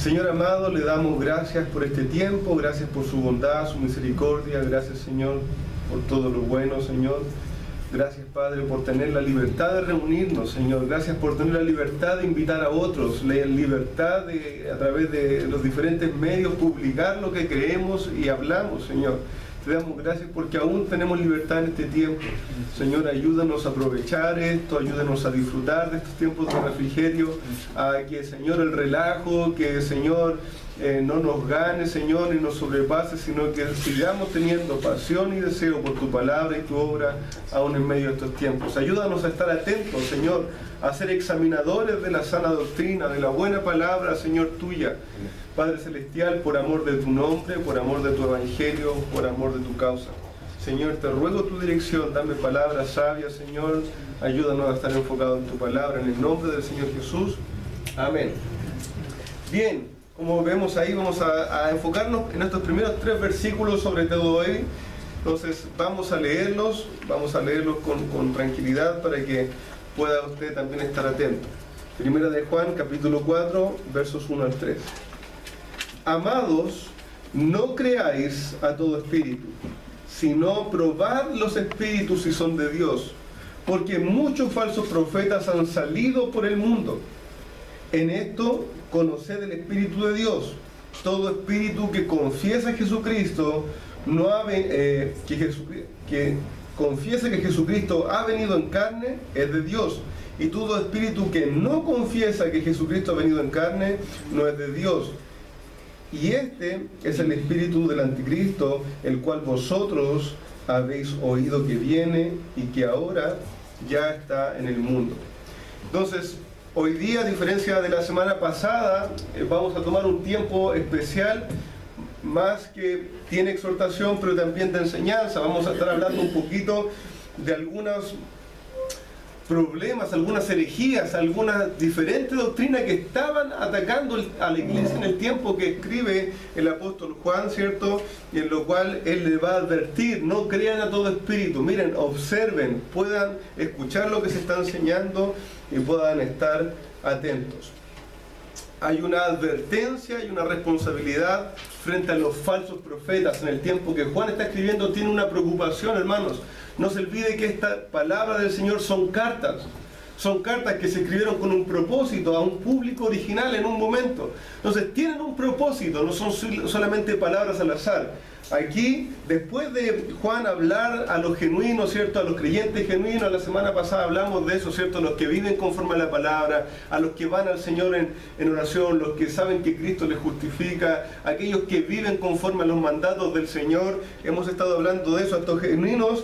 Señor amado, le damos gracias por este tiempo, gracias por su bondad, su misericordia, gracias Señor por todo lo bueno, Señor. Gracias Padre por tener la libertad de reunirnos, Señor. Gracias por tener la libertad de invitar a otros, la libertad de, a través de los diferentes medios, publicar lo que creemos y hablamos, Señor. Te damos gracias porque aún tenemos libertad en este tiempo. Señor, ayúdanos a aprovechar esto, ayúdanos a disfrutar de estos tiempos de refrigerio, a que, Señor, el relajo, que, Señor, no nos gane, Señor, ni nos sobrepase, sino que sigamos teniendo pasión y deseo por tu palabra y tu obra aún en medio de estos tiempos. Ayúdanos a estar atentos, Señor, a ser examinadores de la sana doctrina, de la buena palabra, Señor, tuya. Padre Celestial, por amor de tu nombre, por amor de tu evangelio, por amor de tu causa. Señor, te ruego tu dirección, dame palabras sabias, Señor. Ayúdanos a estar enfocados en tu palabra, en el nombre del Señor Jesús. Amén. Bien, como vemos ahí, vamos a enfocarnos en estos primeros 3 versículos, sobre todo hoy. Entonces, vamos a leerlos con tranquilidad para que pueda usted también estar atento. Primera de Juan, capítulo 4, versos 1 al 3. Amados, no creáis a todo espíritu, sino probad los espíritus si son de Dios, porque muchos falsos profetas han salido por el mundo. En esto conoced el Espíritu de Dios. Todo espíritu que confiesa a Jesucristo que confiese que Jesucristo ha venido en carne es de Dios. Y todo espíritu que no confiesa que Jesucristo ha venido en carne no es de Dios. Y este es el espíritu del anticristo, el cual vosotros habéis oído que viene y que ahora ya está en el mundo. Entonces, hoy día, a diferencia de la semana pasada, vamos a tomar un tiempo especial, más que tiene exhortación, pero también de enseñanza. Vamos a estar hablando un poquito de algunos problemas, algunas herejías, algunas diferentes doctrinas que estaban atacando a la iglesia en el tiempo que escribe el apóstol Juan, ¿cierto? Y en lo cual él le va a advertir: no crean a todo espíritu, miren, observen, puedan escuchar lo que se está enseñando y puedan estar atentos. Hay una advertencia y una responsabilidad frente a los falsos profetas. En el tiempo que Juan está escribiendo tiene una preocupación, hermanos. No se olvide que esta palabra del Señor son cartas que se escribieron con un propósito a un público original en un momento. Entonces tienen un propósito, no son solamente palabras al azar. Aquí, después de Juan hablar a los genuinos, ¿cierto? A los creyentes genuinos, la semana pasada hablamos de eso, ¿cierto? Los que viven conforme a la palabra, a los que van al Señor en oración, los que saben que Cristo les justifica, aquellos que viven conforme a los mandatos del Señor. Hemos estado hablando de eso, a estos genuinos.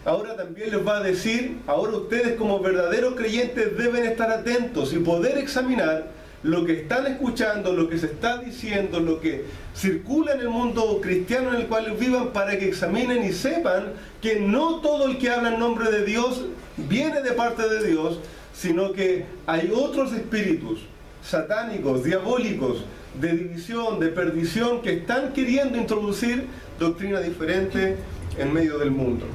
Ahora también les va a decir, ahora ustedes como verdaderos creyentes deben estar atentos y poder examinar lo que están escuchando, lo que se está diciendo, lo que circula en el mundo cristiano en el cual vivan, para que examinen y sepan que no todo el que habla en nombre de Dios viene de parte de Dios, sino que hay otros espíritus satánicos, diabólicos, de división, de perdición, que están queriendo introducir doctrina diferente en medio del mundo.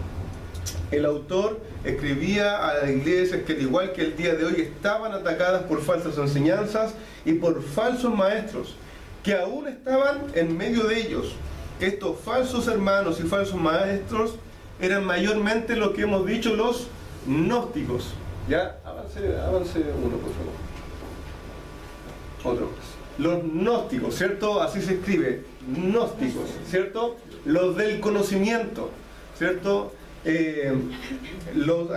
El autor escribía a las iglesias que, al igual que el día de hoy, estaban atacadas por falsas enseñanzas y por falsos maestros, que aún estaban en medio de ellos. Estos falsos hermanos y falsos maestros eran mayormente lo que hemos dicho, los gnósticos. Ya, avance uno, por favor. Otro más. Los gnósticos, ¿cierto? Así se escribe, gnósticos, ¿cierto? Los del conocimiento, ¿cierto?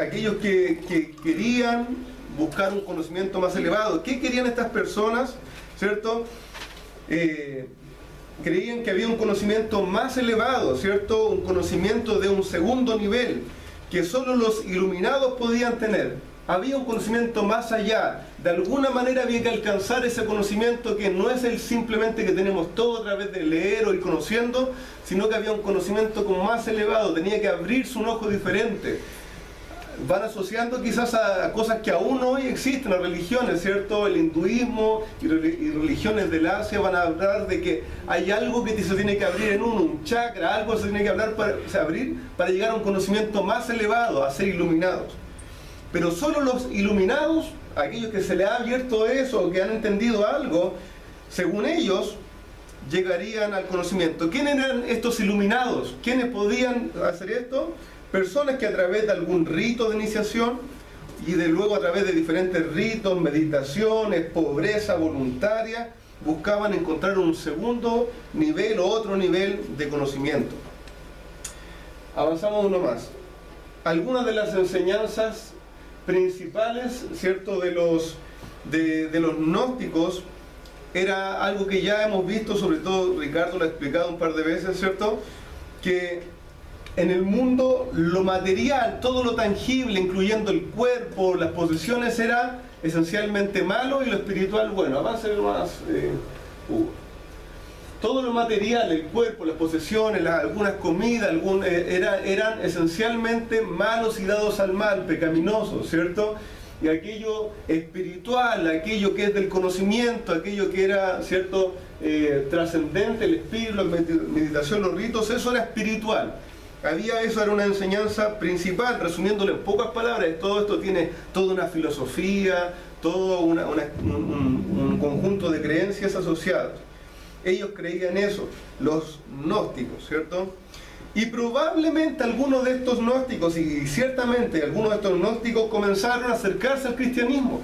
Aquellos que querían buscar un conocimiento más elevado. ¿Qué querían estas personas? ¿Cierto? Creían que había un conocimiento más elevado, ¿cierto? Un conocimiento de un segundo nivel que solo los iluminados podían tener. Había un conocimiento más allá. De alguna manera había que alcanzar ese conocimiento, que no es el simplemente que tenemos todo a través de leer o ir conociendo, sino que había un conocimiento como más elevado. Tenía que abrirse un ojo diferente. Van asociando quizás a cosas que aún hoy existen, a religiones, ¿cierto? El hinduismo y religiones del Asia van a hablar de que hay algo que se tiene que abrir en uno, un chakra, algo se tiene que abrir para llegar a un conocimiento más elevado, a ser iluminados. Pero solo los iluminados, aquellos que se les ha abierto eso, que han entendido algo, según ellos, llegarían al conocimiento. ¿Quiénes eran estos iluminados? ¿Quiénes podían hacer esto? Personas que a través de algún rito de iniciación y de luego a través de diferentes ritos, meditaciones, pobreza voluntaria, buscaban encontrar un segundo nivel o otro nivel de conocimiento. Avanzamos uno más. Algunas de las enseñanzas principales, ¿cierto?, de los gnósticos, era algo que ya hemos visto, sobre todo Ricardo lo ha explicado un par de veces, ¿cierto?, que en el mundo lo material, todo lo tangible, incluyendo el cuerpo, las posesiones, era esencialmente malo y lo espiritual bueno. Avance más. Todo lo material, el cuerpo, las posesiones, algunas comidas, eran esencialmente malos y dados al mal, pecaminosos, ¿cierto? Y aquello espiritual, aquello que es del conocimiento, aquello que era, ¿cierto?, trascendente, el espíritu, la meditación, los ritos, eso era espiritual. Eso era una enseñanza principal. Resumiéndolo en pocas palabras, todo esto tiene toda una filosofía, todo un conjunto de creencias asociadas. Ellos creían eso, los gnósticos, ¿cierto? Y probablemente algunos de estos gnósticos, y ciertamente algunos de estos gnósticos, comenzaron a acercarse al cristianismo.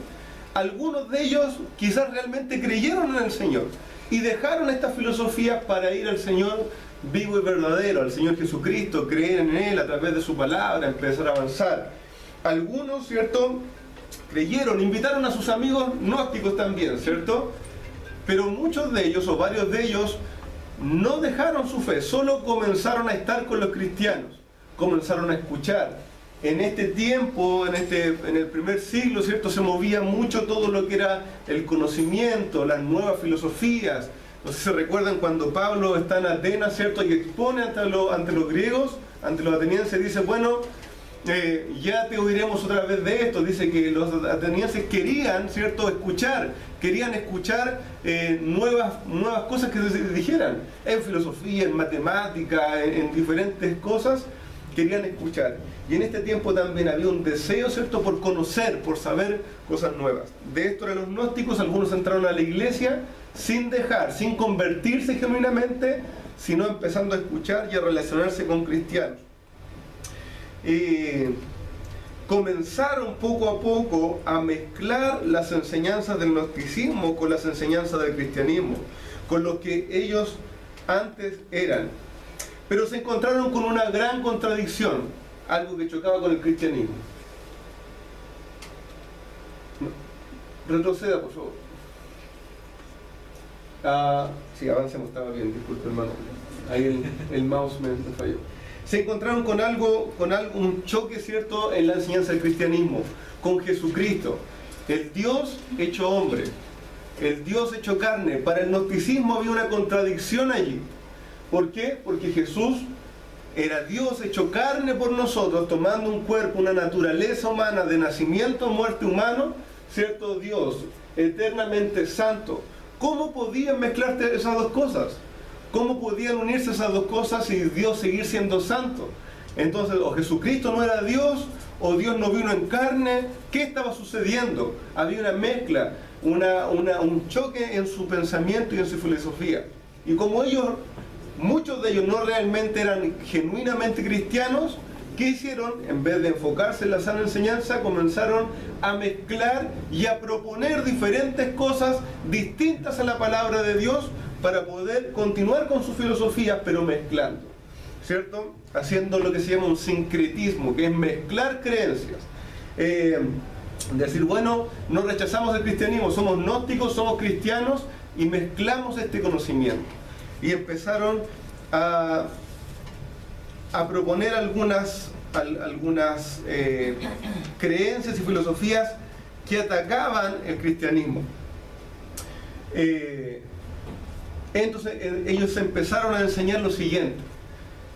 Algunos de ellos quizás realmente creyeron en el Señor y dejaron esta filosofía para ir al Señor vivo y verdadero, al Señor Jesucristo, creer en Él a través de su palabra, empezar a avanzar. Algunos, ¿cierto?, creyeron, invitaron a sus amigos gnósticos también, ¿cierto? Pero muchos de ellos, o varios de ellos, no dejaron su fe, solo comenzaron a estar con los cristianos, comenzaron a escuchar. En este tiempo, en el primer siglo, ¿cierto?, se movía mucho todo lo que era el conocimiento, las nuevas filosofías. No sé si se recuerdan cuando Pablo está en Atenas, ¿cierto?, y expone ante los griegos, ante los atenienses, dice, bueno, ya te oiremos otra vez de esto. Dice que los atenienses querían, ¿cierto?, querían escuchar nuevas cosas que se dijeran, en filosofía, en matemática, en diferentes cosas, querían escuchar. Y en este tiempo también había un deseo, ¿cierto?, por conocer, por saber cosas nuevas. De esto eran los gnósticos. Algunos entraron a la iglesia sin convertirse genuinamente, sino empezando a escuchar y a relacionarse con cristianos. Comenzaron poco a poco a mezclar las enseñanzas del gnosticismo con las enseñanzas del cristianismo, con lo que ellos antes eran. Pero se encontraron con una gran contradicción, algo que chocaba con el cristianismo. Retroceda, por favor. Sí, avancemos, estaba bien, disculpe, hermano. Ahí el mouse me falló. Se encontraron con un choque, ¿cierto?, en la enseñanza del cristianismo, con Jesucristo, el Dios hecho hombre, el Dios hecho carne. Para el gnosticismo había una contradicción allí. ¿Por qué? Porque Jesús era Dios hecho carne por nosotros, tomando un cuerpo, una naturaleza humana, de nacimiento, muerte humano, ¿cierto? Dios, eternamente santo. ¿Cómo podían mezclarse esas dos cosas? ¿Cómo podían unirse esas dos cosas y Dios seguir siendo santo? Entonces, o Jesucristo no era Dios, o Dios no vino en carne. ¿Qué estaba sucediendo? Había una mezcla, un choque en su pensamiento y en su filosofía. Y como muchos de ellos no realmente eran genuinamente cristianos, ¿qué hicieron? En vez de enfocarse en la sana enseñanza, comenzaron a mezclar y a proponer diferentes cosas distintas a la palabra de Dios para poder continuar con sus filosofías, pero mezclando, ¿cierto? Haciendo lo que se llama un sincretismo, que es mezclar creencias. Decir, bueno, no rechazamos el cristianismo, somos gnósticos, somos cristianos, y mezclamos este conocimiento. Y empezaron a proponer algunas creencias y filosofías que atacaban el cristianismo. Entonces ellos empezaron a enseñar lo siguiente.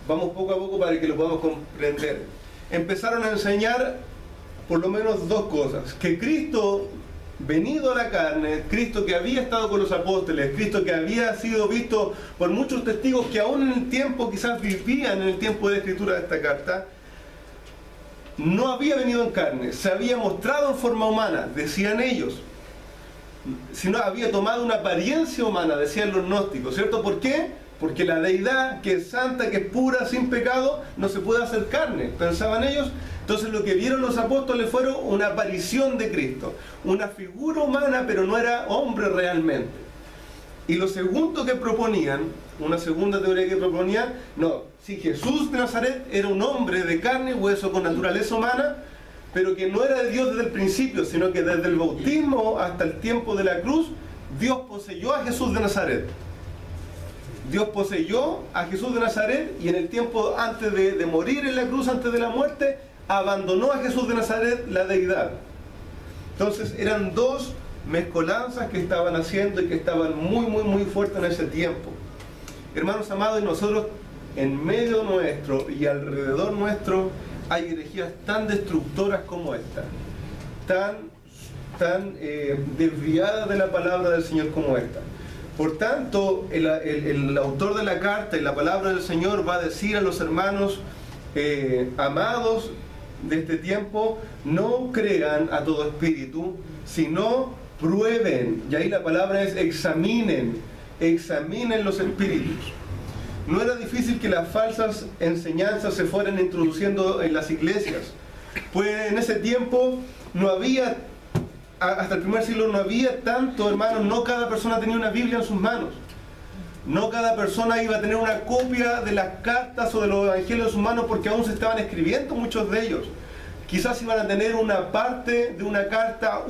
Vamos poco a poco para que lo podamos comprender. Empezaron a enseñar por lo menos dos cosas: que Cristo venido a la carne, Cristo que había estado con los apóstoles, Cristo que había sido visto por muchos testigos que aún en el tiempo, quizás vivían en el tiempo de escritura de esta carta, no había venido en carne, se había mostrado en forma humana, decían ellos. sino había tomado una apariencia humana, decían los gnósticos, ¿cierto? ¿Por qué? Porque la deidad, que es santa, que es pura, sin pecado, no se puede hacer carne, pensaban ellos. Entonces lo que vieron los apóstoles fueron una aparición de Cristo, una figura humana, pero no era hombre realmente. Y lo segundo que proponían, una segunda teoría que proponían, no, si Jesús de Nazaret era un hombre de carne y hueso con naturaleza humana, pero que no era de Dios desde el principio, sino que desde el bautismo hasta el tiempo de la cruz, Dios poseyó a Jesús de Nazaret. Dios poseyó a Jesús de Nazaret y en el tiempo antes de morir en la cruz, antes de la muerte, abandonó a Jesús de Nazaret la deidad. Entonces eran dos mezcolanzas que estaban haciendo y que estaban muy fuertes en ese tiempo. Hermanos amados, y nosotros en medio nuestro y alrededor nuestro hay herejías tan destructoras como esta, tan desviadas de la palabra del Señor como esta. Por tanto, el autor de la carta y la palabra del Señor va a decir a los hermanos amados de este tiempo: no crean a todo espíritu, sino prueben. Y ahí la palabra es examinen los espíritus. No era difícil que las falsas enseñanzas se fueran introduciendo en las iglesias, pues en ese tiempo no había, hasta el primer siglo no había tanto, hermanos, no cada persona tenía una Biblia en sus manos. No cada persona iba a tener una copia de las cartas o de los evangelios en sus manos, porque aún se estaban escribiendo muchos de ellos. Quizás iban a tener una parte de una carta,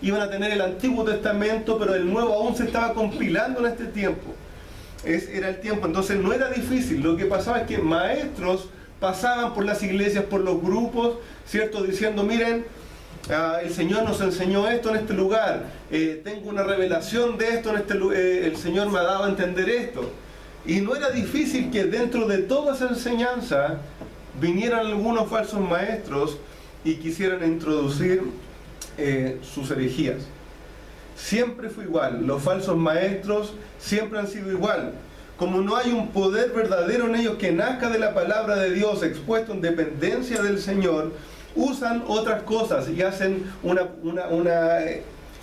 iban a tener el Antiguo Testamento, pero el Nuevo aún se estaba compilando en este tiempo. Era el tiempo, entonces no era difícil. Lo que pasaba es que maestros pasaban por las iglesias, por los grupos, ¿cierto? Diciendo: miren, el Señor nos enseñó esto en este lugar, tengo una revelación de esto en este lugar, el Señor me ha dado a entender esto. Y no era difícil que dentro de toda esa enseñanza vinieran algunos falsos maestros y quisieran introducir sus herejías. Siempre fue igual, los falsos maestros siempre han sido igual. Como no hay un poder verdadero en ellos que nazca de la palabra de Dios, expuesto en dependencia del Señor, usan otras cosas y hacen una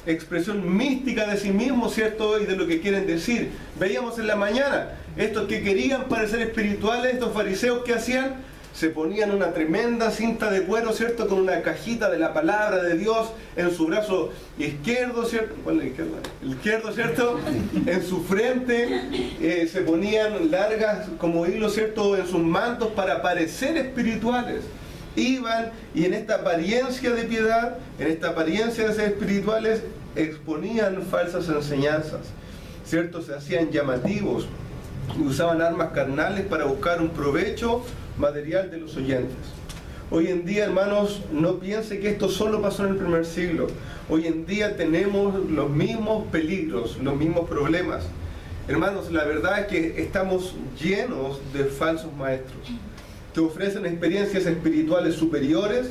expresión mística de sí mismos, ¿cierto? Y de lo que quieren decir. Veíamos en la mañana, estos que querían parecer espirituales, estos fariseos, ¿qué hacían? Se ponían una tremenda cinta de cuero, ¿cierto? Con una cajita de la palabra de Dios en su brazo izquierdo, ¿cierto? ¿Cuál es el izquierdo? El izquierdo, ¿cierto? En su frente, se ponían largas como hilos, ¿cierto? En sus mantos para parecer espirituales. Iban y en esta apariencia de piedad, en esta apariencia de ser espirituales, exponían falsas enseñanzas, ¿cierto? Se hacían llamativos y usaban armas carnales para buscar un provecho material de los oyentes. Hoy en día, hermanos, no piense que esto solo pasó en el primer siglo. Hoy en día tenemos los mismos peligros, los mismos problemas. Hermanos, la verdad es que estamos llenos de falsos maestros que ofrecen experiencias espirituales superiores,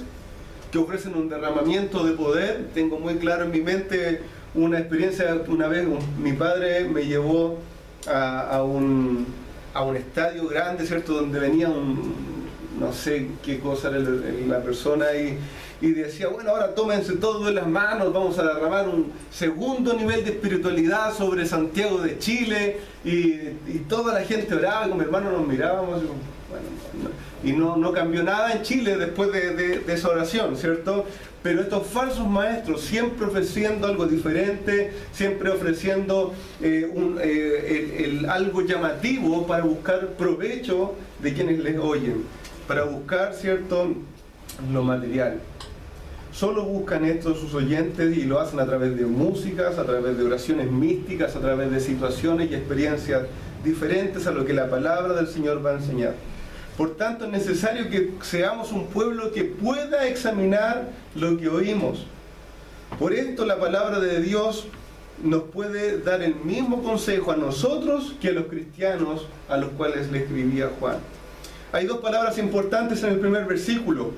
que ofrecen un derramamiento de poder. Tengo muy claro en mi mente una experiencia. Una vez mi padre me llevó a un estadio grande, ¿cierto? Donde venía no sé qué cosa era la persona y decía: bueno, ahora tómense todo en las manos, vamos a derramar un segundo nivel de espiritualidad sobre Santiago de Chile. Y toda la gente oraba, y con mi hermano nos mirábamos, y no cambió nada en Chile después de esa oración, ¿cierto? Pero estos falsos maestros, siempre ofreciendo algo diferente, siempre ofreciendo algo llamativo para buscar provecho de quienes les oyen, para buscar, ¿cierto?, lo material. Solo buscan esto sus oyentes y lo hacen a través de músicas, a través de oraciones místicas, a través de situaciones y experiencias diferentes a lo que la palabra del Señor va a enseñar. Por tanto, es necesario que seamos un pueblo que pueda examinar lo que oímos. Por esto la palabra de Dios nos puede dar el mismo consejo a nosotros que a los cristianos a los cuales le escribía Juan. Hay dos palabras importantes en el primer versículo: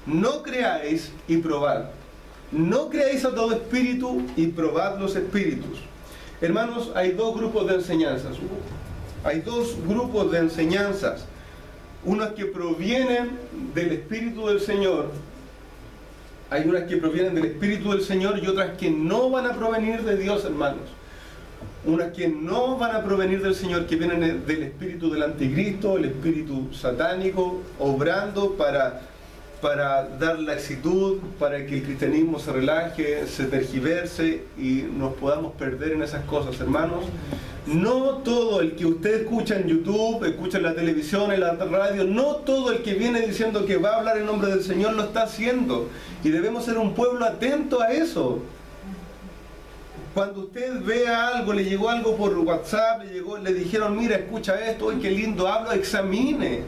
no creáis y probad. No creáis a todo espíritu y probad los espíritus. Hermanos, hay dos grupos de enseñanzas. Hay dos grupos de enseñanzas. Unos que provienen del Espíritu del Señor Hay unas que provienen del Espíritu del Señor y otras que no van a provenir de Dios, hermanos. Unas que no van a provenir del Señor, que vienen del espíritu del anticristo, el espíritu satánico, obrando para dar laxitud, para que el cristianismo se relaje, se tergiverse y nos podamos perder en esas cosas, hermanos. No todo el que usted escucha en YouTube, escucha en la televisión, en la radio, no todo el que viene diciendo que va a hablar en nombre del Señor lo está haciendo. Y debemos ser un pueblo atento a eso. Cuando usted vea algo, le llegó algo por WhatsApp, le dijeron, mira, escucha esto, ¡ay, qué lindo hablo! Examine.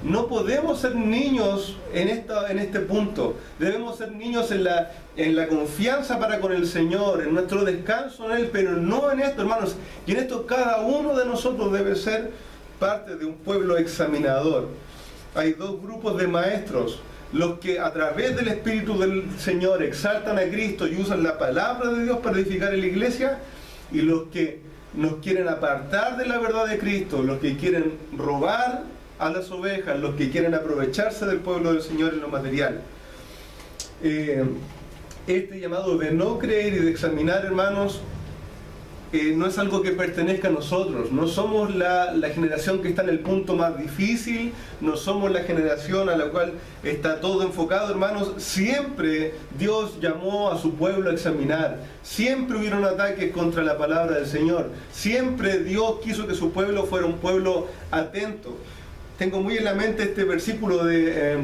No podemos ser niños en este punto. Debemos ser niños en la confianza para con el Señor, en nuestro descanso en Él, pero no en esto, hermanos. Y en esto cada uno de nosotros debe ser parte de un pueblo examinador. Hay dos grupos de maestros. Los que a través del Espíritu del Señor exaltan a Cristo y usan la palabra de Dios para edificar en la iglesia, y los que nos quieren apartar de la verdad de Cristo, los que quieren robar a las ovejas, los que quieren aprovecharse del pueblo del Señor en lo material. Este llamado de no creer y de examinar, hermanos, no es algo que pertenezca a nosotros. No somos la generación que está en el punto más difícil, no somos la generación a la cual está todo enfocado, hermanos. Siempre Dios llamó a su pueblo a examinar, siempre hubieron ataques contra la palabra del Señor, siempre Dios quiso que su pueblo fuera un pueblo atento. Tengo muy en la mente este versículo de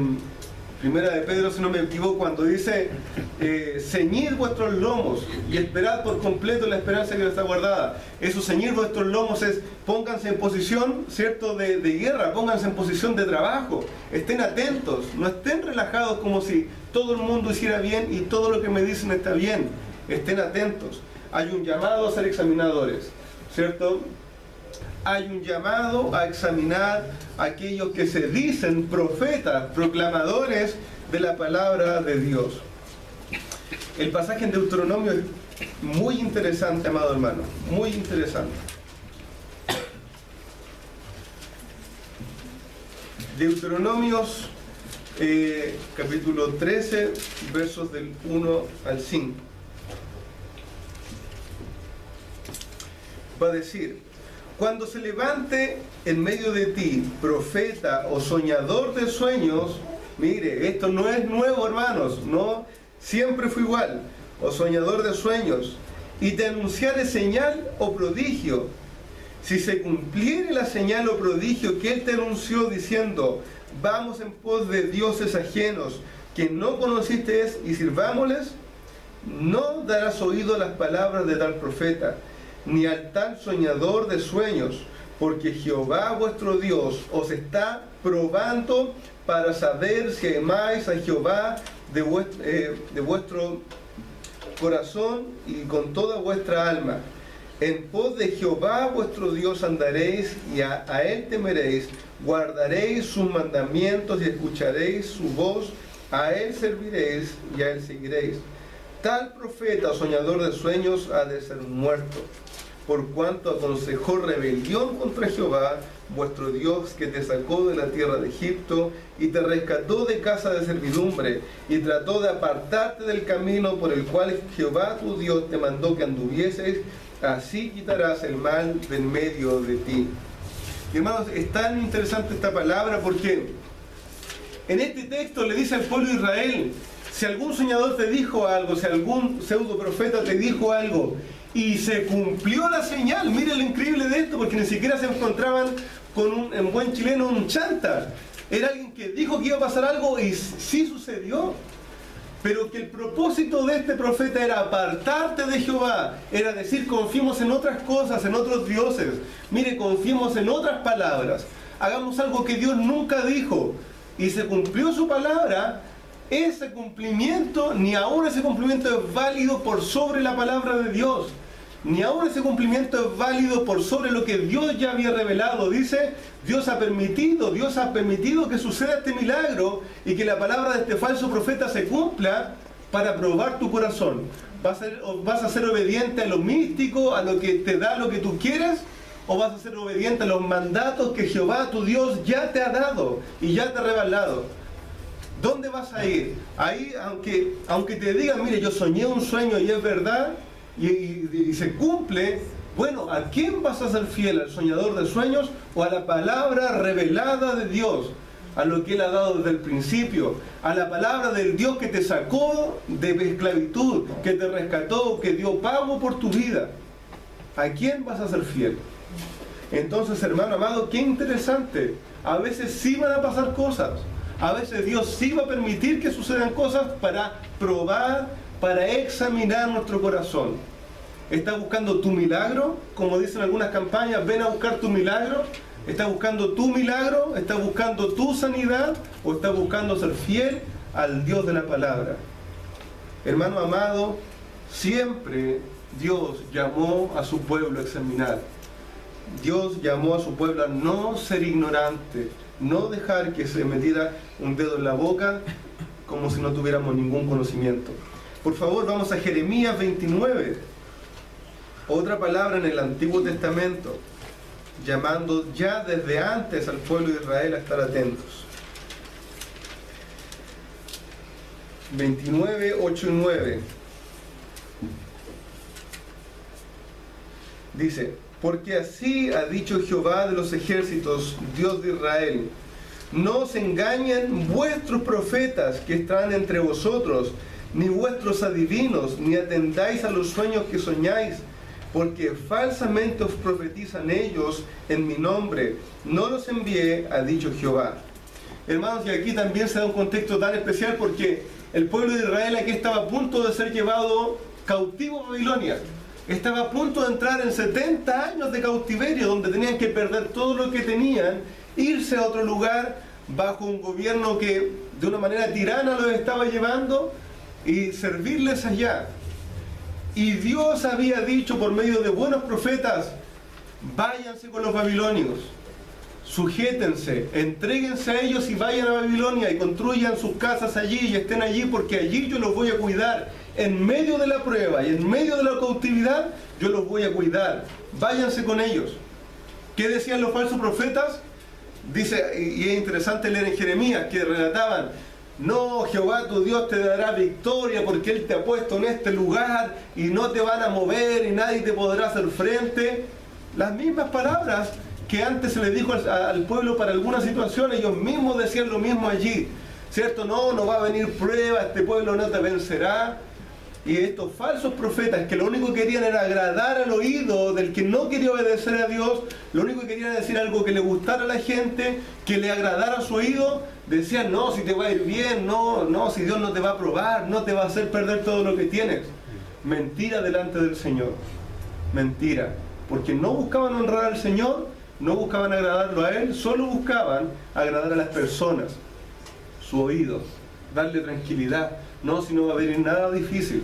Primera de Pedro, si no me equivoco, cuando dice, ceñid vuestros lomos y esperad por completo la esperanza que les está guardada. Eso, ceñir vuestros lomos, es pónganse en posición, ¿cierto?, de guerra, pónganse en posición de trabajo, estén atentos, no estén relajados como si todo el mundo hiciera bien y todo lo que me dicen está bien. Estén atentos. Hay un llamado a ser examinadores, ¿cierto? Hay un llamado a examinar a aquellos que se dicen profetas, proclamadores de la palabra de Dios. El pasaje en Deuteronomio es muy interesante, amado hermano, muy interesante. Deuteronomios, capítulo 13, versos del 1 al 5. Va a decir: cuando se levante en medio de ti profeta o soñador de sueños, mire, esto no es nuevo, hermanos, no, siempre fue igual, o soñador de sueños, y te anunciare señal o prodigio, si se cumpliere la señal o prodigio que él te anunció diciendo, vamos en pos de dioses ajenos que no conociste y sirvámosles, no darás oído a las palabras de tal profeta, ni al tal soñador de sueños, porque Jehová vuestro Dios os está probando para saber si amáis a Jehová de vuestro corazón y con toda vuestra alma. En pos de Jehová vuestro Dios andaréis y a él temeréis, guardaréis sus mandamientos y escucharéis su voz, a él serviréis y a él seguiréis. Tal profeta o soñador de sueños ha de ser muerto, por cuanto aconsejó rebelión contra Jehová, vuestro Dios, que te sacó de la tierra de Egipto y te rescató de casa de servidumbre, y trató de apartarte del camino por el cual Jehová tu Dios te mandó que anduvieses, así quitarás el mal de en medio de ti. Y hermanos, es tan interesante esta palabra porque en este texto le dice al pueblo de Israel, si algún soñador te dijo algo, si algún pseudo profeta te dijo algo, y se cumplió la señal. Miren lo increíble de esto, porque ni siquiera se encontraban con en buen chileno, un chanta. Era alguien que dijo que iba a pasar algo y sí sucedió. Pero que el propósito de este profeta era apartarte de Jehová, era decir, confiemos en otras cosas, en otros dioses. Mire, confiemos en otras palabras. Hagamos algo que Dios nunca dijo. Y se cumplió su palabra. Ese cumplimiento, ni aún ese cumplimiento es válido por sobre la palabra de Dios. Ni aún ese cumplimiento es válido por sobre lo que Dios ya había revelado. Dice, Dios ha permitido que suceda este milagro y que la palabra de este falso profeta se cumpla para probar tu corazón. ¿Vas a ser obediente a lo místico, a lo que te da lo que tú quieres? ¿O vas a ser obediente a los mandatos que Jehová tu Dios ya te ha dado y ya te ha revelado? ¿Dónde vas a ir? Ahí, aunque te digan, mire, yo soñé un sueño y es verdad, y se cumple, bueno, ¿a quién vas a ser fiel? ¿Al soñador de sueños o a la palabra revelada de Dios? A lo que Él ha dado desde el principio, a la palabra del Dios que te sacó de esclavitud, que te rescató, que dio pago por tu vida. ¿A quién vas a ser fiel? Entonces, hermano amado, qué interesante. A veces sí van a pasar cosas. A veces Dios sí va a permitir que sucedan cosas para probar, para examinar nuestro corazón. ¿Estás buscando tu milagro? Como dicen algunas campañas, ven a buscar tu milagro. ¿Estás buscando tu milagro? ¿Estás buscando tu sanidad? ¿O estás buscando ser fiel al Dios de la palabra? Hermano amado, siempre Dios llamó a su pueblo a examinar. Dios llamó a su pueblo a no ser ignorante, no dejar que se metiera un dedo en la boca como si no tuviéramos ningún conocimiento. Por favor, vamos a Jeremías 29. Otra palabra en el Antiguo Testamento, llamando ya desde antes al pueblo de Israel a estar atentos. 29, 8 y 9. Dice: porque así ha dicho Jehová de los ejércitos, Dios de Israel: no os engañen vuestros profetas que están entre vosotros, ni vuestros adivinos, ni atendáis a los sueños que soñáis, porque falsamente os profetizan ellos en mi nombre. No los envié, ha dicho Jehová. Hermanos, y aquí también se da un contexto tan especial porque el pueblo de Israel aquí estaba a punto de ser llevado cautivo a Babilonia. Estaba a punto de entrar en 70 años de cautiverio, donde tenían que perder todo lo que tenían, irse a otro lugar bajo un gobierno que de una manera tirana los estaba llevando y servirles allá. Y Dios había dicho por medio de buenos profetas: váyanse con los babilonios, sujétense, entréguense a ellos y vayan a Babilonia y construyan sus casas allí y estén allí, porque allí yo los voy a cuidar. En medio de la prueba y en medio de la cautividad, yo los voy a cuidar. Váyanse con ellos. ¿Qué decían los falsos profetas? Dice, y es interesante leer en Jeremías, que relataban: no, Jehová tu Dios te dará victoria porque Él te ha puesto en este lugar y no te van a mover y nadie te podrá hacer frente. Las mismas palabras que antes se les dijo al pueblo para algunas situaciones, ellos mismos decían lo mismo allí, ¿cierto? No va a venir prueba, este pueblo no te vencerá. Y estos falsos profetas, que lo único que querían era agradar al oído del que no quería obedecer a Dios, lo único que querían decir algo que le gustara a la gente, que le agradara a su oído, decían: no, si te va a ir bien, no, si Dios no te va a probar, no te va a hacer perder todo lo que tienes. Mentira delante del Señor. Mentira. Porque no buscaban honrar al Señor, no buscaban agradarlo a Él, solo buscaban agradar a las personas, su oído, darle tranquilidad. No, si no va a venir nada difícil.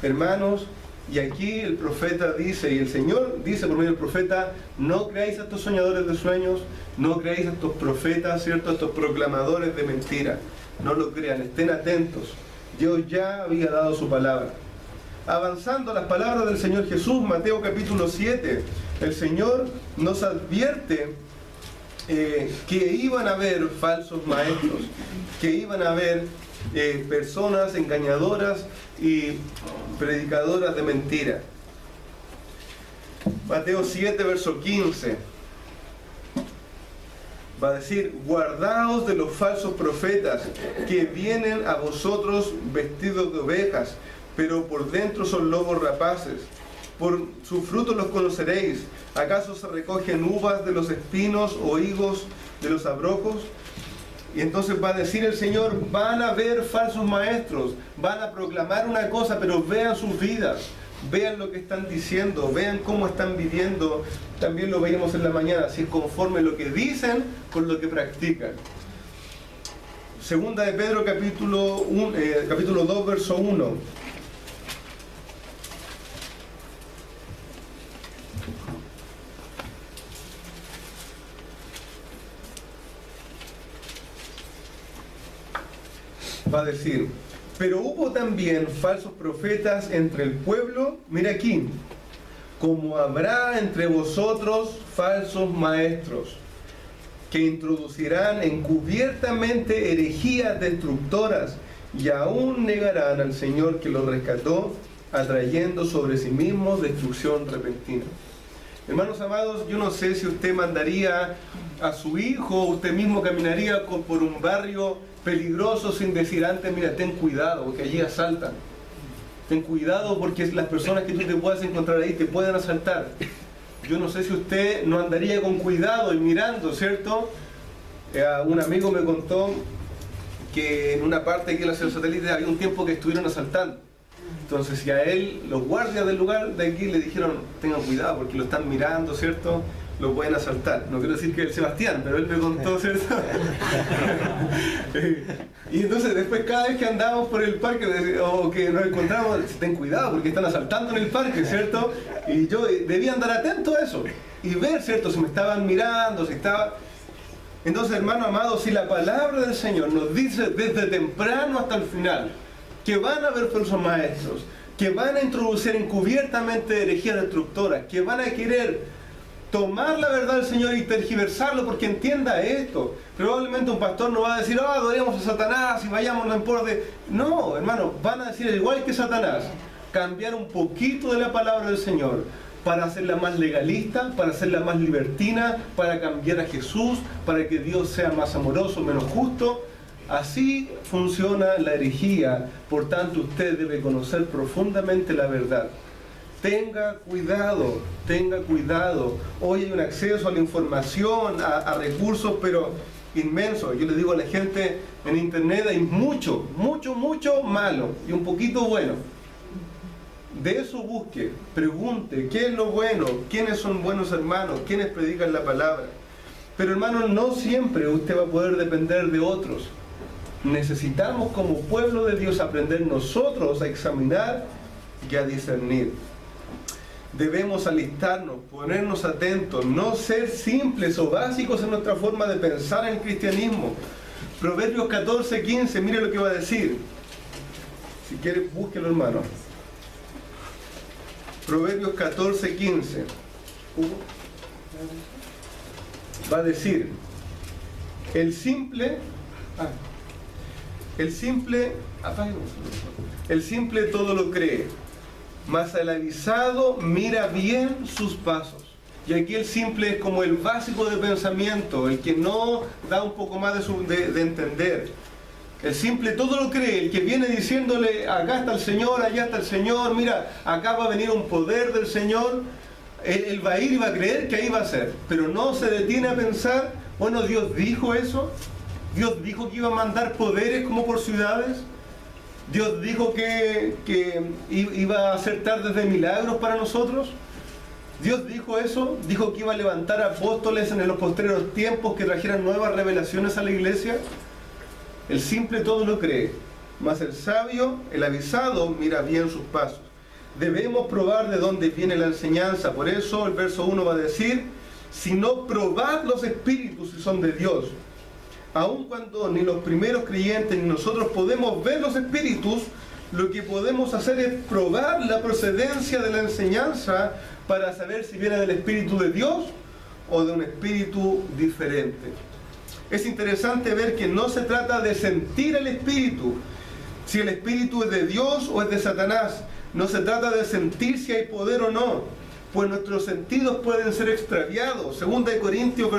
Hermanos, y aquí el profeta dice, y el Señor dice por medio del profeta: no creáis a estos soñadores de sueños, no creáis a estos profetas, ¿cierto? A estos proclamadores de mentira. No lo crean, estén atentos. Dios ya había dado su palabra. Avanzando a las palabras del Señor Jesús, Mateo capítulo 7, el Señor nos advierte que iban a haber falsos maestros, que iban a haber personas engañadoras y predicadoras de mentira. Mateo 7, verso 15 va a decir: guardaos de los falsos profetas que vienen a vosotros vestidos de ovejas, pero por dentro son lobos rapaces. Por sus frutos los conoceréis. ¿Acaso se recogen uvas de los espinos o higos de los abrojos? Y entonces va a decir el Señor: van a haber falsos maestros, van a proclamar una cosa, pero vean sus vidas, vean lo que están diciendo, vean cómo están viviendo. También lo veíamos en la mañana, si es conforme lo que dicen con lo que practican. Segunda de Pedro capítulo 2, verso 1. Va a decir: pero hubo también falsos profetas entre el pueblo, mira aquí, como habrá entre vosotros falsos maestros, que introducirán encubiertamente herejías destructoras y aún negarán al Señor que los rescató, atrayendo sobre sí mismos destrucción repentina. Hermanos amados, yo no sé si usted mandaría a su hijo, usted mismo caminaría por un barrio peligroso sin decir antes, mira, ten cuidado, porque allí asaltan. Ten cuidado porque las personas que tú te puedas encontrar ahí te pueden asaltar. Yo no sé si usted no andaría con cuidado y mirando, ¿cierto? Un amigo me contó que en una parte aquí en la ciudad satélite había un tiempo que estuvieron asaltando. Entonces, si a él, los guardias del lugar de aquí le dijeron, tengan cuidado porque lo están mirando, ¿cierto? Lo pueden asaltar. No quiero decir que el Sebastián, pero él me contó, ¿cierto? Y entonces después cada vez que andábamos por el parque o que nos encontramos, ten cuidado porque están asaltando en el parque, ¿cierto? Y yo debía andar atento a eso y ver, ¿cierto? Si me estaban mirando, si estaba... Entonces, hermano amado, si la palabra del Señor nos dice desde temprano hasta el final que van a haber falsos maestros, que van a introducir encubiertamente herejías destructoras, que van a querer tomar la verdad del Señor y tergiversarlo porque entienda esto. Probablemente un pastor no va a decir, adoremos a Satanás y vayámonos en pos de... No, hermano, van a decir igual que Satanás, cambiar un poquito de la palabra del Señor para hacerla más legalista, para hacerla más libertina, para cambiar a Jesús, para que Dios sea más amoroso, menos justo. Así funciona la herejía. Por tanto, usted debe conocer profundamente la verdad. Tenga cuidado, tenga cuidado. Hoy hay un acceso a la información, a recursos, pero inmenso. Yo le digo a la gente, en internet hay mucho malo y un poquito bueno. De eso busque, pregunte, ¿qué es lo bueno? ¿Quiénes son buenos hermanos? ¿Quiénes predican la palabra? Pero hermanos, no siempre usted va a poder depender de otros. Necesitamos como pueblo de Dios aprender nosotros a examinar y a discernir. Debemos alistarnos, ponernos atentos, no ser simples o básicos en nuestra forma de pensar en el cristianismo. Proverbios 14:15, mire lo que va a decir. Si quiere, búsquelo, hermano. Proverbios 14:15 va a decir: el simple todo lo cree, mas el avisado mira bien sus pasos. Y aquí el simple es como el básico de pensamiento, el que no da un poco más de entender. El simple todo lo cree, el que viene diciéndole, acá está el Señor, allá está el Señor, mira, acá va a venir un poder del Señor, él va a ir y va a creer que ahí va a ser, pero no se detiene a pensar, bueno, Dios dijo eso, Dios dijo que iba a mandar poderes como por ciudades, Dios dijo que iba a hacer tardes de milagros para nosotros, Dios dijo eso, dijo que iba a levantar apóstoles en los posteriores tiempos que trajeran nuevas revelaciones a la iglesia. El simple todo lo cree, mas el sabio, el avisado, mira bien sus pasos. Debemos probar de dónde viene la enseñanza. Por eso el verso 1 va a decir, si no probad los espíritus si son de Dios. Aun cuando ni los primeros creyentes ni nosotros podemos ver los espíritus, lo que podemos hacer es probar la procedencia de la enseñanza para saber si viene del espíritu de Dios o de un espíritu diferente. Es interesante ver que no se trata de sentir el espíritu, si el espíritu es de Dios o es de Satanás. No se trata de sentir si hay poder o no, pues nuestros sentidos pueden ser extraviados. Segunda de Corintios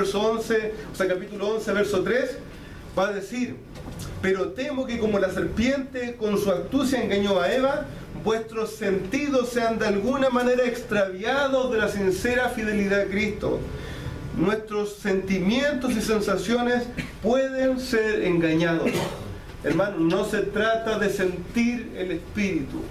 capítulo 11, verso 3, va a decir, pero temo que como la serpiente con su astucia engañó a Eva, vuestros sentidos sean de alguna manera extraviados de la sincera fidelidad a Cristo. Nuestros sentimientos y sensaciones pueden ser engañados. Hermanos, no se trata de sentir el Espíritu.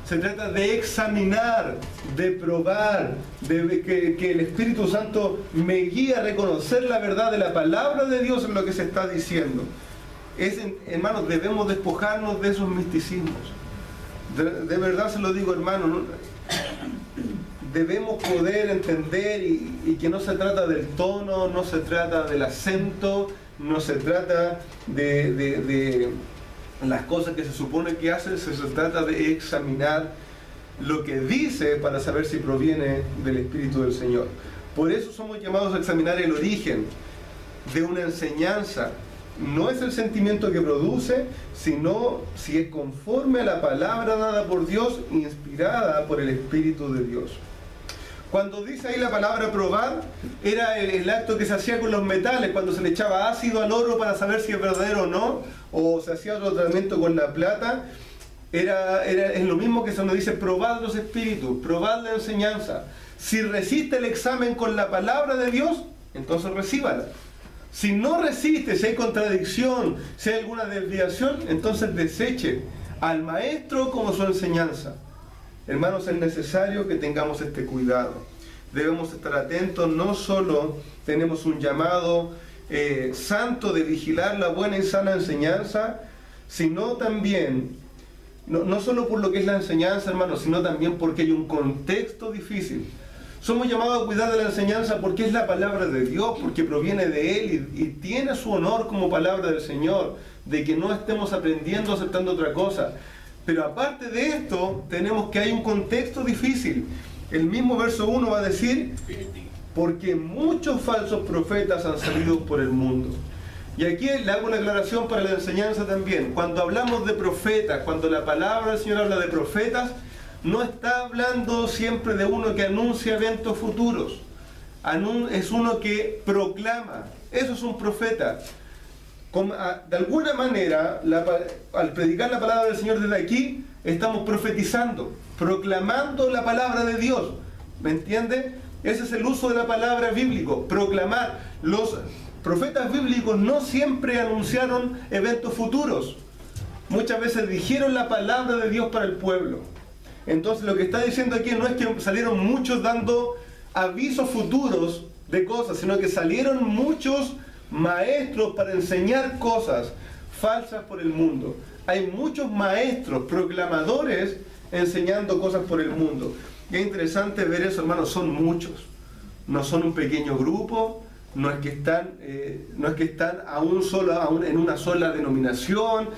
Se trata de examinar, de probar, de que el Espíritu Santo me guíe a reconocer la verdad de la palabra de Dios en lo que se está diciendo. Hermanos, debemos despojarnos de esos misticismos. De verdad se lo digo, hermanos, ¿no? Debemos poder entender y que no se trata del tono, no se trata del acento, no se trata de las cosas que se supone que hace, se trata de examinar lo que dice para saber si proviene del Espíritu del Señor. Por eso somos llamados a examinar el origen. de una enseñanza no es el sentimiento que produce, sino si es conforme a la palabra dada por Dios, inspirada por el Espíritu de Dios. Cuando dice ahí la palabra probar, era el acto que se hacía con los metales, cuando se le echaba ácido al oro para saber si es verdadero o no, o se hacía otro tratamiento con la plata. Es lo mismo que se nos dice: probad los espíritus, probad la enseñanza. Si resiste el examen con la palabra de Dios, entonces recíbala. Si no resiste, si hay contradicción, si hay alguna desviación, entonces deseche al maestro como su enseñanza. Hermanos, es necesario que tengamos este cuidado. Debemos estar atentos. No solo tenemos un llamado santo de vigilar la buena y sana enseñanza, sino también, no solo por lo que es la enseñanza, hermanos, sino también porque hay un contexto difícil. Somos llamados a cuidar de la enseñanza porque es la palabra de Dios, porque proviene de Él y tiene su honor como palabra del Señor, de que no estemos aprendiendo, aceptando otra cosa. Pero aparte de esto, tenemos que hay un contexto difícil. El mismo verso 1 va a decir: porque muchos falsos profetas han salido por el mundo. Y aquí le hago una aclaración para la enseñanza también. Cuando hablamos de profetas, cuando la palabra del Señor habla de profetas, no está hablando siempre de uno que anuncia eventos futuros. Es uno que proclama. Eso es un profeta. De alguna manera, al predicar la palabra del Señor desde aquí, estamos profetizando, proclamando la palabra de Dios. ¿Me entiende? Ese es el uso de la palabra bíblico, proclamar. Los profetas bíblicos no siempre anunciaron eventos futuros. Muchas veces dijeron la palabra de Dios para el pueblo. Entonces lo que está diciendo aquí no es que salieron muchos dando avisos futuros de cosas, sino que salieron muchos maestros para enseñar cosas falsas por el mundo. Hay muchos maestros, proclamadores, enseñando cosas por el mundo. Y es interesante ver eso, hermanos, son muchos. No son un pequeño grupo, no es que están en una sola denominación.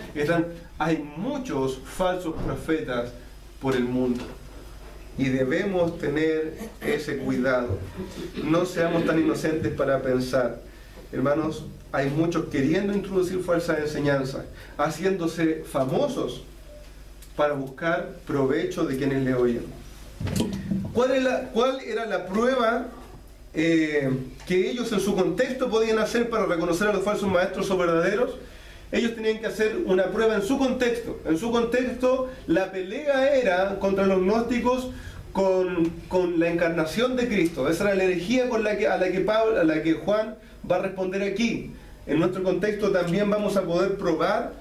Hay muchos falsos profetas por el mundo. Y debemos tener ese cuidado. No seamos tan inocentes para pensar. Hermanos, hay muchos queriendo introducir falsas enseñanzas, haciéndose famosos para buscar provecho de quienes le oyen. ¿Cuál era la prueba que ellos en su contexto podían hacer para reconocer a los falsos maestros o verdaderos? Ellos tenían que hacer una prueba en su contexto. En su contexto, la pelea era contra los gnósticos con la encarnación de Cristo. Esa era la herejía a la que Juan va a responder aquí. En nuestro contexto también vamos a poder probar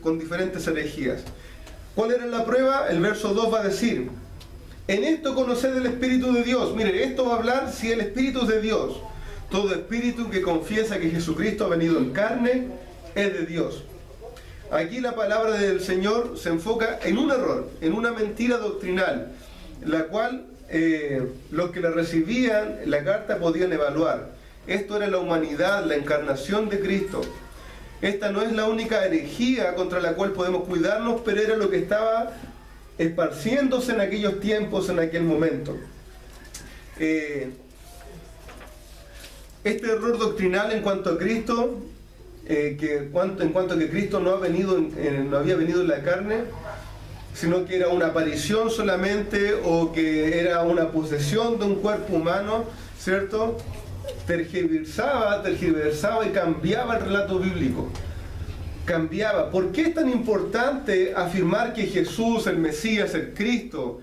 con diferentes herejías. ¿Cuál era la prueba? El verso 2 va a decir: en esto conoced el Espíritu de Dios. Mire, esto va a hablar si el Espíritu es de Dios. Todo espíritu que confiesa que Jesucristo ha venido en carne es de Dios. Aquí la palabra del Señor se enfoca en un error, en una mentira doctrinal, la cual los que la recibían, la carta, podían evaluar. Esto era la humanidad, la encarnación de Cristo. Esta no es la única herejía contra la cual podemos cuidarnos, pero era lo que estaba esparciéndose en aquellos tiempos, en aquel momento. Este error doctrinal en cuanto a Cristo, en cuanto a que Cristo no había venido en la carne, sino que era una aparición solamente, o que era una posesión de un cuerpo humano, ¿cierto? Tergiversaba y cambiaba el relato bíblico. Cambiaba. ¿Por qué es tan importante afirmar que Jesús, el Mesías, el Cristo,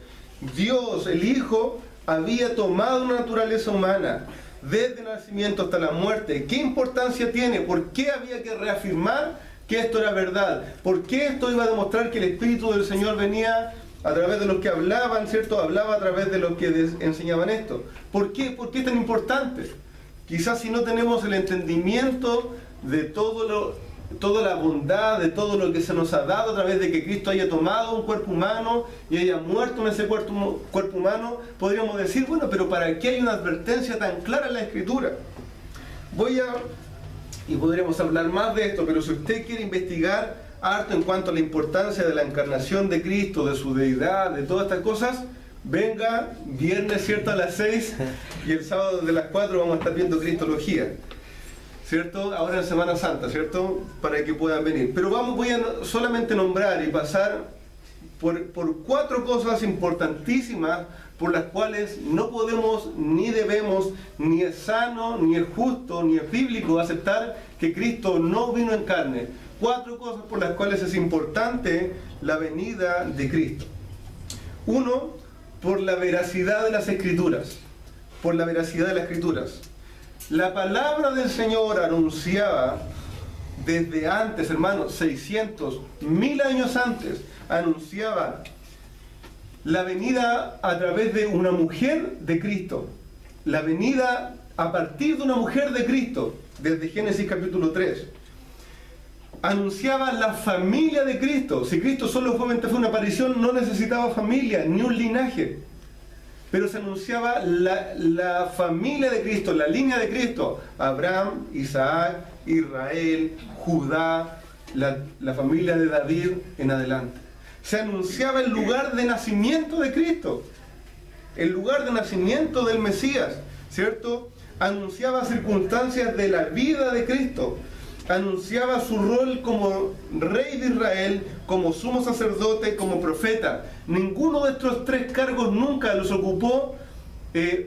Dios, el Hijo, había tomado una naturaleza humana desde el nacimiento hasta la muerte? ¿Qué importancia tiene? ¿Por qué había que reafirmar que esto era verdad? ¿Por qué esto iba a demostrar que el Espíritu del Señor venía a través de los que hablaban, ¿cierto? Hablaba a través de los que enseñaban esto. ¿Por qué? ¿Por qué es tan importante? Quizás si no tenemos el entendimiento de toda la bondad, de todo lo que se nos ha dado a través de que Cristo haya tomado un cuerpo humano y haya muerto en ese cuerpo humano, podríamos decir, bueno, pero ¿para qué hay una advertencia tan clara en la Escritura? Y podríamos hablar más de esto, pero si usted quiere investigar harto en cuanto a la importancia de la encarnación de Cristo, de su deidad, de todas estas cosas, venga viernes, ¿cierto?, a las 6, y el sábado de las 4 vamos a estar viendo Cristología. ¿cierto? Ahora en Semana Santa, ¿cierto? Para que puedan venir. Pero voy a solamente nombrar y pasar por 4 cosas importantísimas por las cuales no podemos, ni debemos, ni es sano, ni es justo, ni es bíblico aceptar que Cristo no vino en carne. 4 cosas por las cuales es importante la venida de Cristo. 1, por la veracidad de las Escrituras. Por la veracidad de las Escrituras. La palabra del Señor anunciaba desde antes, hermanos, 600, 1000 años antes, anunciaba la venida a través de una mujer de Cristo. La venida a partir de una mujer de Cristo, desde Génesis capítulo 3. Anunciaba la familia de Cristo. Si Cristo solamente fue una aparición, no necesitaba familia, ni un linaje. Pero se anunciaba la familia de Cristo, la línea de Cristo. Abraham, Isaac, Israel, Judá, la familia de David en adelante. Se anunciaba el lugar de nacimiento de Cristo, el lugar de nacimiento del Mesías, ¿cierto? Anunciaba circunstancias de la vida de Cristo, anunciaba su rol como rey de Israel, como sumo sacerdote, como profeta. Ninguno de estos 3 cargos nunca los ocupó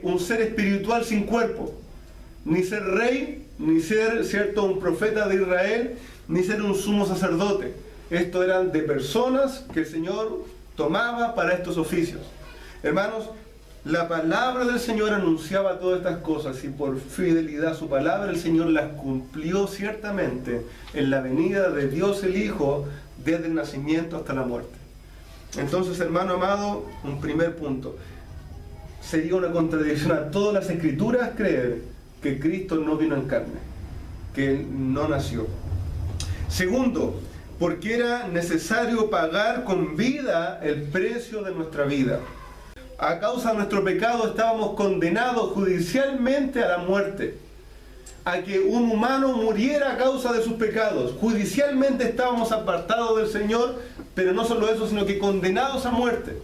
un ser espiritual sin cuerpo, ni ser rey, ni ser, ¿cierto?, un profeta de Israel, ni ser un sumo sacerdote. Estos eran de personas que el Señor tomaba para estos oficios. Hermanos, la palabra del Señor anunciaba todas estas cosas y por fidelidad a su palabra el Señor las cumplió ciertamente en la venida de Dios el Hijo desde el nacimiento hasta la muerte. Entonces, hermano amado, un primer punto. Sería una contradicción a todas las Escrituras creer que Cristo no vino en carne, que Él no nació. Segundo, porque era necesario pagar con vida el precio de nuestra vida. A causa de nuestro pecado estábamos condenados judicialmente a la muerte, a que un humano muriera a causa de sus pecados. Judicialmente estábamos apartados del Señor, pero no solo eso, sino que condenados a muerte.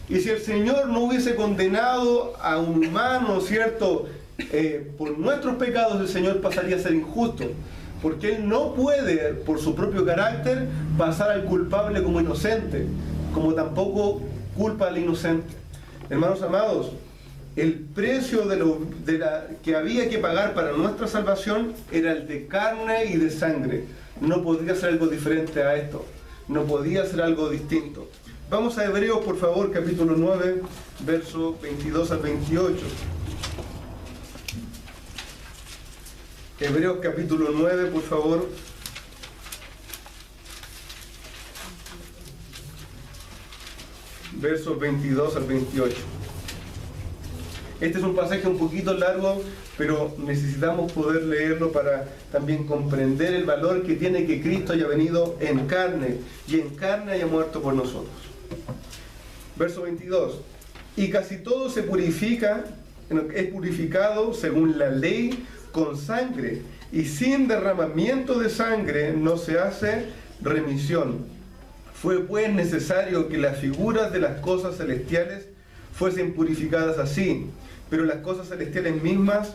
Y si el Señor no hubiese condenado a un humano, ¿cierto?, por nuestros pecados, el Señor pasaría a ser injusto. Porque Él no puede, por su propio carácter, pasar al culpable como inocente, como tampoco culpa al inocente. Hermanos amados, el precio que había que pagar para nuestra salvación era el de carne y de sangre. No podía ser algo diferente a esto. No podía ser algo distinto. Vamos a Hebreos, por favor, capítulo 9, versos 22 al 28. Hebreos capítulo 9, por favor. Versos 22 al 28. Este es un pasaje un poquito largo, pero necesitamos poder leerlo para también comprender el valor que tiene que Cristo haya venido en carne, y en carne haya muerto por nosotros. Verso 22. Y casi todo se purifica, es purificado según la ley, con sangre, y sin derramamiento de sangre no se hace remisión. Fue pues necesario que las figuras de las cosas celestiales fuesen purificadas así, pero las cosas celestiales mismas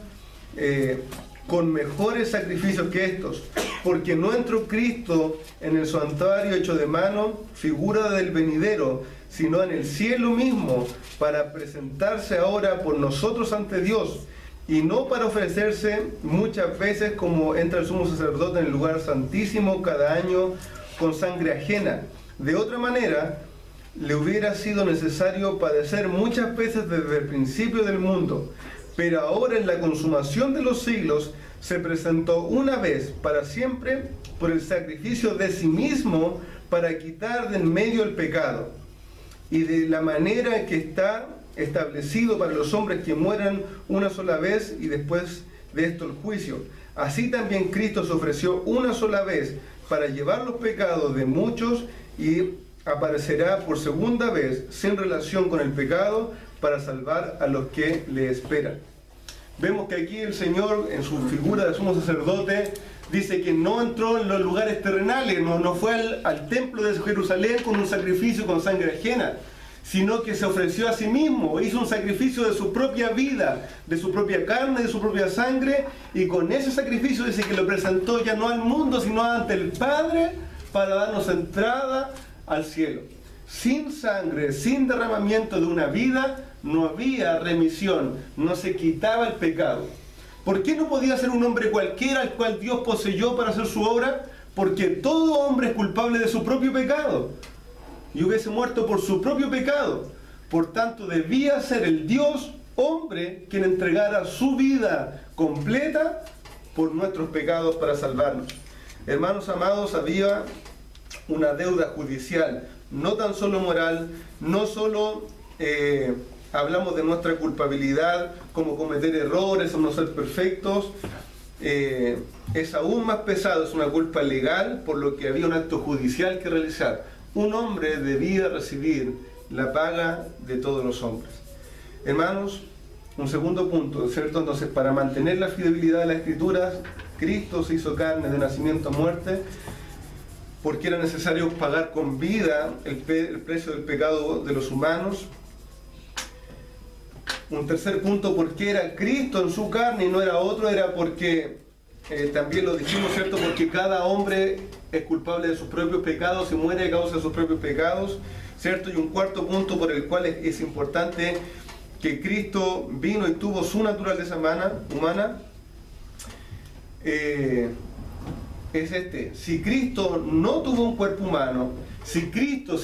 con mejores sacrificios que estos, porque no entró Cristo en el santuario hecho de mano, figura del venidero, sino en el cielo mismo, para presentarse ahora por nosotros ante Dios, y no para ofrecerse muchas veces como entra el sumo sacerdote en el lugar santísimo cada año con sangre ajena. De otra manera, le hubiera sido necesario padecer muchas veces desde el principio del mundo, pero ahora en la consumación de los siglos se presentó una vez para siempre por el sacrificio de sí mismo para quitar de en medio el pecado, y de la manera que está establecido para los hombres que mueran una sola vez y después de esto el juicio. Así también Cristo se ofreció una sola vez para llevar los pecados de muchos y aparecerá por segunda vez sin relación con el pecado para salvar a los que le esperan. Vemos que aquí el Señor, en su figura de sumo sacerdote, dice que no entró en los lugares terrenales, no fue al templo de Jerusalén con un sacrificio con sangre ajena, sino que se ofreció a sí mismo, hizo un sacrificio de su propia vida, de su propia carne, de su propia sangre, y con ese sacrificio dice que lo presentó ya no al mundo, sino ante el Padre, para darnos entrada al cielo. Sin sangre, sin derramamiento de una vida, no había remisión, no se quitaba el pecado. ¿Por qué no podía ser un hombre cualquiera al cual Dios poseyó para hacer su obra? Porque todo hombre es culpable de su propio pecado y hubiese muerto por su propio pecado. Por tanto, debía ser el Dios hombre quien entregara su vida completa por nuestros pecados para salvarnos. Hermanos amados, había una deuda judicial, no tan solo moral, no solo hablamos de nuestra culpabilidad como cometer errores o no ser perfectos, es aún más pesado, es una culpa legal, por lo que había un acto judicial que realizar. Un hombre debía recibir la paga de todos los hombres. Hermanos, un segundo punto, ¿cierto? Entonces, para mantener la fidelidad de las Escrituras, Cristo se hizo carne de nacimiento a muerte, porque era necesario pagar con vida el precio del pecado de los humanos. Un tercer punto, porque era Cristo en su carne y no era otro, era porque, también lo dijimos, ¿cierto? Porque cada hombre es culpable de sus propios pecados y muere a causa de sus propios pecados, ¿cierto? Y un cuarto punto por el cual es importante que Cristo vino y tuvo su naturaleza humana, es este: si Cristo no tuvo un cuerpo humano, si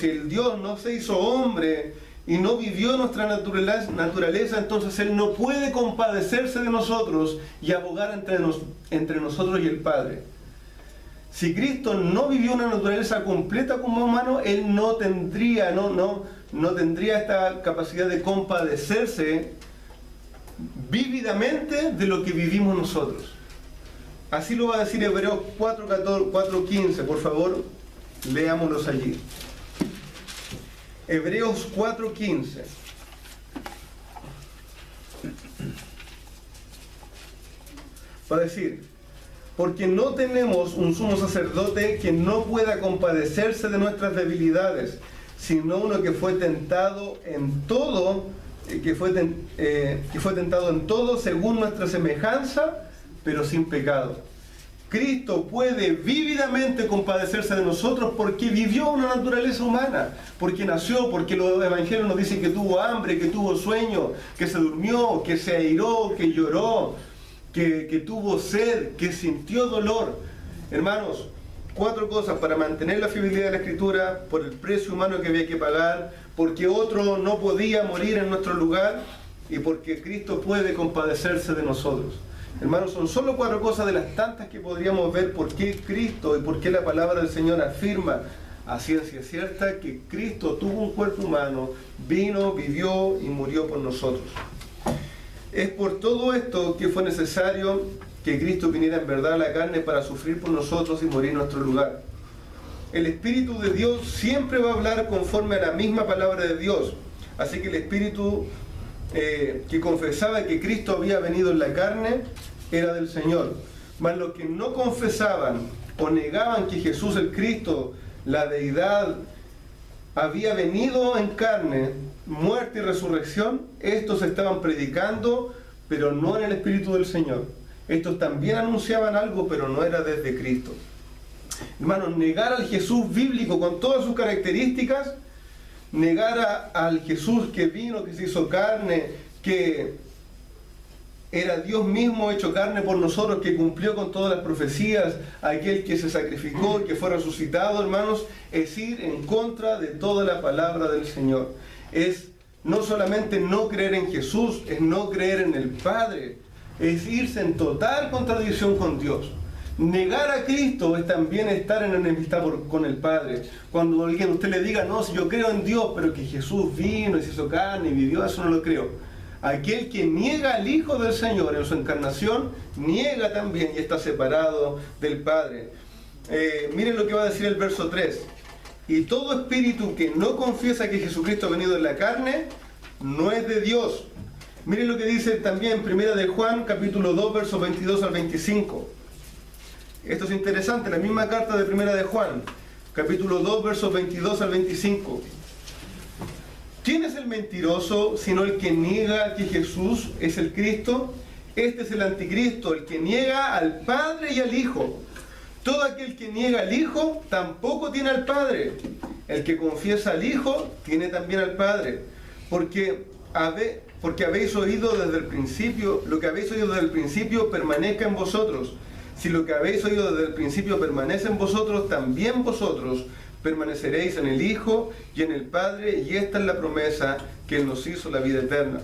el Dios no se hizo hombre y no vivió nuestra naturaleza, entonces Él no puede compadecerse de nosotros y abogar entre nosotros y el Padre. Si Cristo no vivió una naturaleza completa como humano, Él no tendría esta capacidad de compadecerse vívidamente de lo que vivimos nosotros. Así lo va a decir Hebreos 4:15, por favor, leámoslos allí. Hebreos 4:15. Va a decir: porque no tenemos un sumo sacerdote que no pueda compadecerse de nuestras debilidades, sino uno que fue tentado en todo, que fue tentado en todo según nuestra semejanza, pero sin pecado. Cristo puede vívidamente compadecerse de nosotros porque vivió una naturaleza humana, porque nació, porque los evangelios nos dicen que tuvo hambre, que tuvo sueño, que se durmió, que se airó, que lloró, que tuvo sed, que sintió dolor. Hermanos, 4 cosas para mantener la fidelidad de la Escritura: por el precio humano que había que pagar, porque otro no podía morir en nuestro lugar, y porque Cristo puede compadecerse de nosotros. Hermanos, son solo 4 cosas de las tantas que podríamos ver por qué Cristo y por qué la palabra del Señor afirma a ciencia cierta que Cristo tuvo un cuerpo humano, vino, vivió y murió por nosotros. Es por todo esto que fue necesario que Cristo viniera en verdad a la carne para sufrir por nosotros y morir en nuestro lugar. El Espíritu de Dios siempre va a hablar conforme a la misma palabra de Dios. Así que el Espíritu que confesaba que Cristo había venido en la carne era del Señor. Mas los que no confesaban o negaban que Jesús el Cristo, la deidad, había venido en carne, muerte y resurrección, estos estaban predicando, pero no en el Espíritu del Señor. Estos también anunciaban algo, pero no era desde Cristo. Hermanos, negar al Jesús bíblico con todas sus características, negar al Jesús que vino, que se hizo carne, que era Dios mismo hecho carne por nosotros, que cumplió con todas las profecías, aquel que se sacrificó, que fue resucitado, hermanos, es ir en contra de toda la palabra del Señor. Es no solamente no creer en Jesús, es no creer en el Padre, es irse en total contradicción con Dios. Negar a Cristo es también estar en enemistad con el Padre. Cuando alguien usted le diga: no, si yo creo en Dios, pero que Jesús vino y se hizo carne y vivió, eso no lo creo. Aquel que niega al Hijo del Señor en su encarnación, niega también y está separado del Padre. Miren lo que va a decir el verso 3. Y todo espíritu que no confiesa que Jesucristo ha venido en la carne, no es de Dios. Miren lo que dice también 1 de Juan, capítulo 2, versos 22 al 25. Esto es interesante, la misma carta de 1 de Juan, capítulo 2, versos 22 al 25. ¿Quién es el mentiroso sino el que niega que Jesús es el Cristo? Este es el anticristo, el que niega al Padre y al Hijo. Todo aquel que niega al Hijo tampoco tiene al Padre. El que confiesa al Hijo tiene también al Padre. Porque habéis oído desde el principio, lo que habéis oído desde el principio permanezca en vosotros. Si lo que habéis oído desde el principio permanece en vosotros, también vosotros permaneceréis en el Hijo y en el Padre, y esta es la promesa que Él nos hizo, la vida eterna.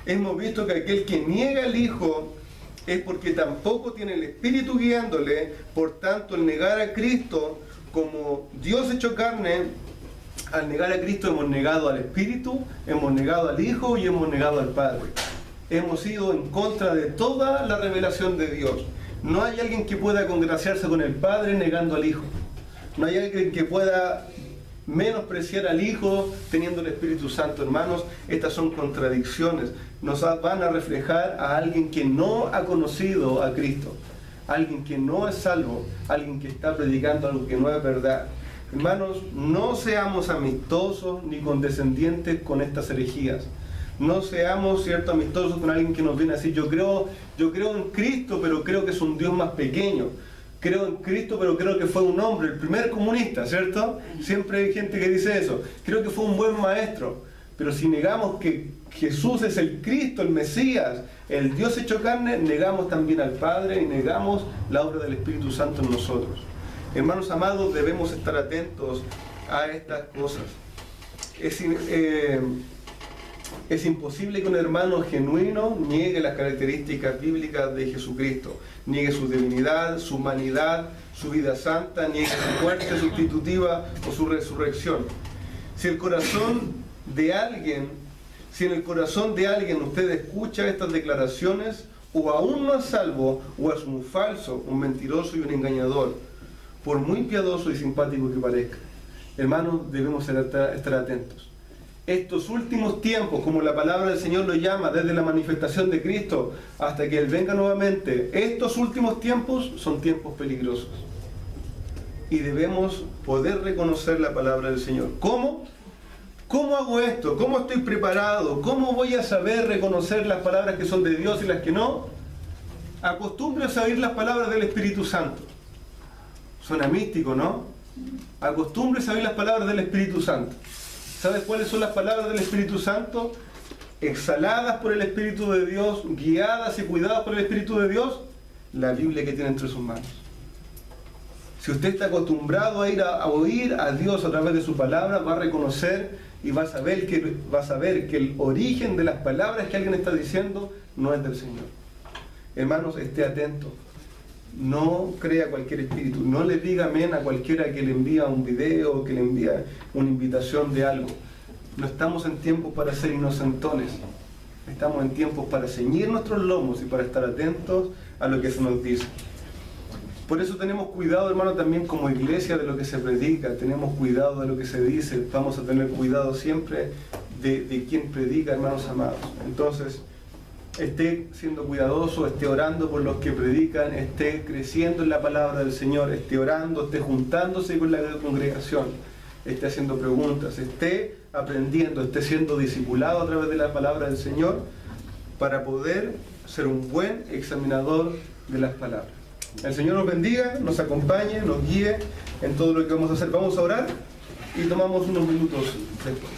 Hemos visto que aquel que niega al Hijo es porque tampoco tiene el Espíritu guiándole. Por tanto, el negar a Cristo como Dios hecho carne, al negar a Cristo hemos negado al Espíritu, hemos negado al Hijo y hemos negado al Padre. Hemos ido en contra de toda la revelación de Dios. No hay alguien que pueda congraciarse con el Padre negando al Hijo. No hay alguien que pueda menospreciar al Hijo teniendo el Espíritu Santo. Hermanos, estas son contradicciones. Nos van a reflejar a alguien que no ha conocido a Cristo, alguien que no es salvo, alguien que está predicando algo que no es verdad. Hermanos, no seamos amistosos ni condescendientes con estas herejías. No seamos, ¿cierto?, amistosos con alguien que nos viene a decir: yo creo en Cristo, pero creo que es un Dios más pequeño. Creo en Cristo, pero creo que fue un hombre, el primer comunista, ¿cierto? Siempre hay gente que dice eso. Creo que fue un buen maestro. Pero si negamos que Jesús es el Cristo, el Mesías, el Dios hecho carne, negamos también al Padre y negamos la obra del Espíritu Santo en nosotros. Hermanos amados, debemos estar atentos a estas cosas. Es imposible que un hermano genuino niegue las características bíblicas de Jesucristo, niegue su divinidad, su humanidad, su vida santa, niegue su muerte sustitutiva o su resurrección. Si en el corazón de alguien usted escucha estas declaraciones, o aún no es salvo, o es un falso, un mentiroso y un engañador, por muy piadoso y simpático que parezca. Hermanos, debemos estar atentos. Estos últimos tiempos, como la palabra del Señor lo llama, desde la manifestación de Cristo hasta que Él venga nuevamente, estos últimos tiempos son tiempos peligrosos. Y debemos poder reconocer la palabra del Señor. ¿Cómo? ¿Cómo hago esto? ¿Cómo estoy preparado? ¿Cómo voy a saber reconocer las palabras que son de Dios y las que no? Acostúmbrese a oír las palabras del Espíritu Santo. Suena místico, ¿no? Acostúmbrese a oír las palabras del Espíritu Santo. ¿Sabes cuáles son las palabras del Espíritu Santo? Exhaladas por el Espíritu de Dios, guiadas y cuidadas por el Espíritu de Dios, la Biblia que tiene entre sus manos. Si usted está acostumbrado a oír a Dios a través de su palabra, va a reconocer y va a saber que el origen de las palabras que alguien está diciendo no es del Señor. Hermanos, esté atento. No crea cualquier espíritu. No le diga amén a cualquiera que le envía un video o que le envía una invitación de algo. No estamos en tiempos para ser inocentones. Estamos en tiempos para ceñir nuestros lomos y para estar atentos a lo que se nos dice. Por eso tenemos cuidado, hermano, también como iglesia de lo que se predica. Tenemos cuidado de lo que se dice. Vamos a tener cuidado siempre de quien predica, hermanos amados. Entonces, esté siendo cuidadoso, esté orando por los que predican, esté creciendo en la palabra del Señor, esté orando, esté juntándose con la congregación, esté haciendo preguntas, esté aprendiendo, esté siendo discipulado a través de la palabra del Señor para poder ser un buen examinador de las palabras. El Señor nos bendiga, nos acompañe, nos guíe en todo lo que vamos a hacer. Vamos a orar y tomamos unos minutos después.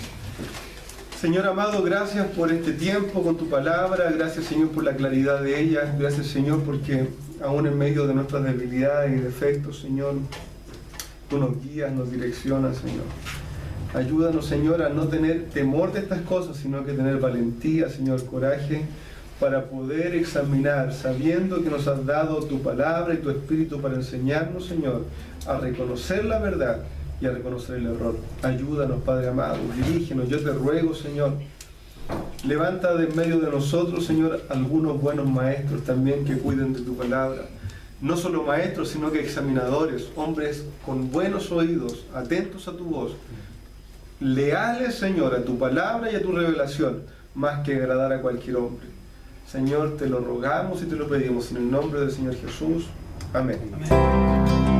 Señor amado, gracias por este tiempo con tu palabra, gracias Señor por la claridad de ella, gracias Señor porque aún en medio de nuestras debilidades y defectos, Señor, tú nos guías, nos direccionas, Señor. Ayúdanos, Señor, a no tener temor de estas cosas, sino que tener valentía, Señor, coraje, para poder examinar, sabiendo que nos has dado tu palabra y tu Espíritu para enseñarnos, Señor, a reconocer la verdad y a reconocer el error. Ayúdanos, Padre amado, dirígenos. Yo te ruego, Señor, levanta de en medio de nosotros, Señor, algunos buenos maestros también que cuiden de tu palabra. No solo maestros, sino que examinadores, hombres con buenos oídos, atentos a tu voz, leales, Señor, a tu palabra y a tu revelación, más que agradar a cualquier hombre. Señor, te lo rogamos y te lo pedimos en el nombre del Señor Jesús. Amén. Amén.